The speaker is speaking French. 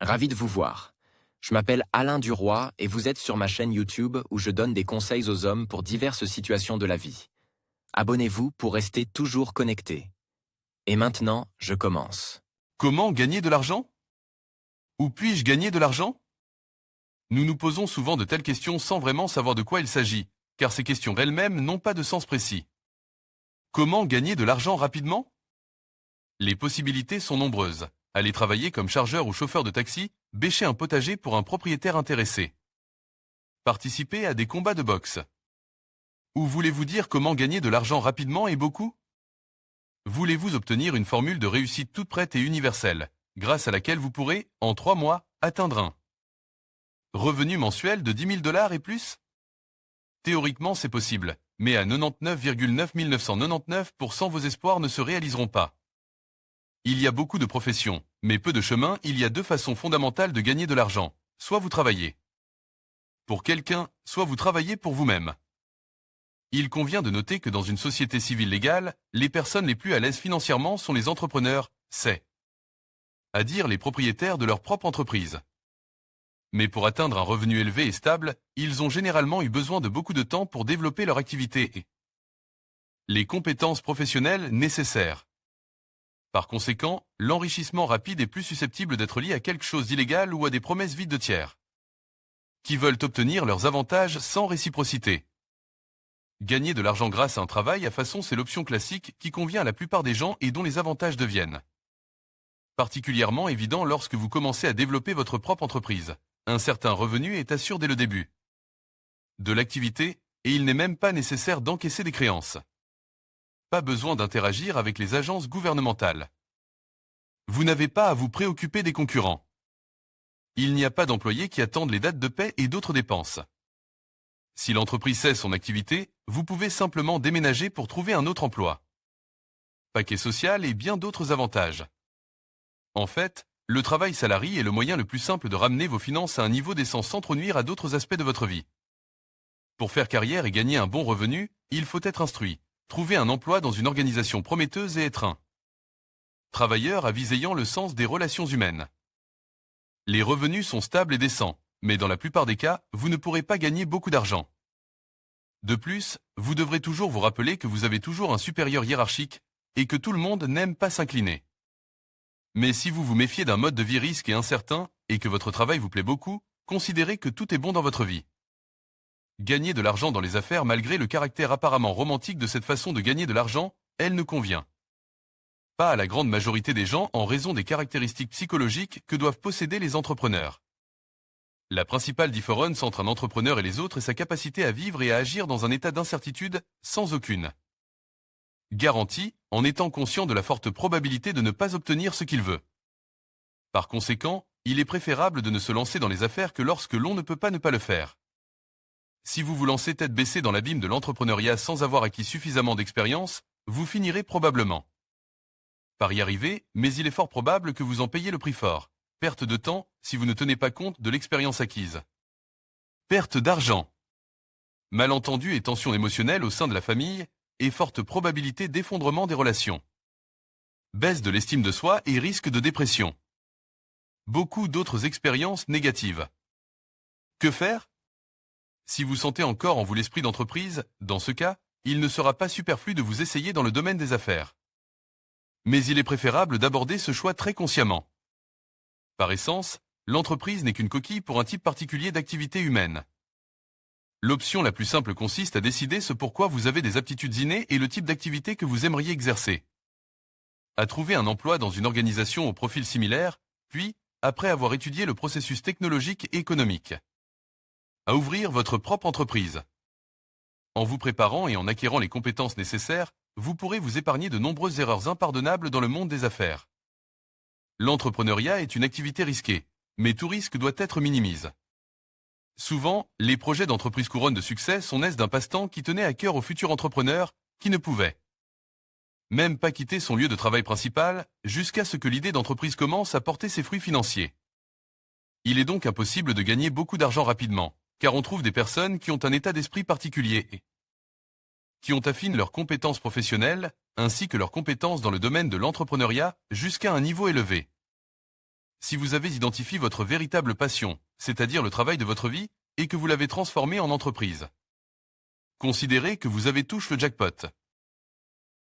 Ravi de vous voir. Je m'appelle Alain Duroy et vous êtes sur ma chaîne YouTube où je donne des conseils aux hommes pour diverses situations de la vie. Abonnez-vous pour rester toujours connecté. Et maintenant, je commence. Comment gagner de l'argent? Où puis-je gagner de l'argent? Nous nous posons souvent de telles questions sans vraiment savoir de quoi il s'agit, car ces questions elles-mêmes n'ont pas de sens précis. Comment gagner de l'argent rapidement? Les possibilités sont nombreuses. Aller travailler comme chargeur ou chauffeur de taxi, bêcher un potager pour un propriétaire intéressé. Participer à des combats de boxe. Ou voulez-vous dire comment gagner de l'argent rapidement et beaucoup? Voulez-vous obtenir une formule de réussite toute prête et universelle, grâce à laquelle vous pourrez, en 3 mois, atteindre un revenu mensuel de 10 000 $ et plus? Théoriquement c'est possible, mais à 99,9 999% vos espoirs ne se réaliseront pas. Il y a beaucoup de professions, mais peu de chemins. Il y a deux façons fondamentales de gagner de l'argent. Soit vous travaillez pour quelqu'un, soit vous travaillez pour vous-même. Il convient de noter que dans une société civile légale, les personnes les plus à l'aise financièrement sont les entrepreneurs, c'est-à-dire les propriétaires de leur propre entreprise. Mais pour atteindre un revenu élevé et stable, ils ont généralement eu besoin de beaucoup de temps pour développer leur activité et les compétences professionnelles nécessaires. Par conséquent, l'enrichissement rapide est plus susceptible d'être lié à quelque chose d'illégal ou à des promesses vides de tiers qui veulent obtenir leurs avantages sans réciprocité. Gagner de l'argent grâce à un travail à façon, c'est l'option classique qui convient à la plupart des gens et dont les avantages deviennent particulièrement évidents lorsque vous commencez à développer votre propre entreprise. Un certain revenu est assuré dès le début de l'activité et il n'est même pas nécessaire d'encaisser des créances. Pas besoin d'interagir avec les agences gouvernementales. Vous n'avez pas à vous préoccuper des concurrents. Il n'y a pas d'employés qui attendent les dates de paie et d'autres dépenses. Si l'entreprise cesse son activité, vous pouvez simplement déménager pour trouver un autre emploi. Paquet social et bien d'autres avantages. En fait, le travail salarié est le moyen le plus simple de ramener vos finances à un niveau décent sans trop nuire à d'autres aspects de votre vie. Pour faire carrière et gagner un bon revenu, il faut être instruit, trouver un emploi dans une organisation prometteuse et être un travailleur à vie ayant le sens des relations humaines. Les revenus sont stables et décents, mais dans la plupart des cas, vous ne pourrez pas gagner beaucoup d'argent. De plus, vous devrez toujours vous rappeler que vous avez toujours un supérieur hiérarchique et que tout le monde n'aime pas s'incliner. Mais si vous vous méfiez d'un mode de vie risque et incertain et que votre travail vous plaît beaucoup, considérez que tout est bon dans votre vie. Gagner de l'argent dans les affaires malgré le caractère apparemment romantique de cette façon de gagner de l'argent, elle ne convient pas à la grande majorité des gens en raison des caractéristiques psychologiques que doivent posséder les entrepreneurs. La principale différence entre un entrepreneur et les autres est sa capacité à vivre et à agir dans un état d'incertitude sans aucune garantie, en étant conscient de la forte probabilité de ne pas obtenir ce qu'il veut. Par conséquent, il est préférable de ne se lancer dans les affaires que lorsque l'on ne peut pas ne pas le faire. Si vous vous lancez tête baissée dans l'abîme de l'entrepreneuriat sans avoir acquis suffisamment d'expérience, vous finirez probablement par y arriver, mais il est fort probable que vous en payiez le prix fort. Perte de temps, si vous ne tenez pas compte de l'expérience acquise. Perte d'argent. Malentendus et tensions émotionnelles au sein de la famille, et forte probabilité d'effondrement des relations. Baisse de l'estime de soi et risque de dépression. Beaucoup d'autres expériences négatives. Que faire? Si vous sentez encore en vous l'esprit d'entreprise, dans ce cas, il ne sera pas superflu de vous essayer dans le domaine des affaires. Mais il est préférable d'aborder ce choix très consciemment. Par essence, l'entreprise n'est qu'une coquille pour un type particulier d'activité humaine. L'option la plus simple consiste à décider ce pourquoi vous avez des aptitudes innées et le type d'activité que vous aimeriez exercer. À trouver un emploi dans une organisation au profil similaire, puis, après avoir étudié le processus technologique et économique, à ouvrir votre propre entreprise. En vous préparant et en acquérant les compétences nécessaires, vous pourrez vous épargner de nombreuses erreurs impardonnables dans le monde des affaires. L'entrepreneuriat est une activité risquée, mais tout risque doit être minimisé. Souvent, les projets d'entreprise couronne de succès sont nés d'un passe-temps qui tenait à cœur au futur entrepreneur, qui ne pouvait même pas quitter son lieu de travail principal, jusqu'à ce que l'idée d'entreprise commence à porter ses fruits financiers. Il est donc impossible de gagner beaucoup d'argent rapidement, car on trouve des personnes qui ont un état d'esprit particulier et qui ont affiné leurs compétences professionnelles, ainsi que leurs compétences dans le domaine de l'entrepreneuriat, jusqu'à un niveau élevé. Si vous avez identifié votre véritable passion, c'est-à-dire le travail de votre vie, et que vous l'avez transformé en entreprise. Considérez que vous avez touché le jackpot.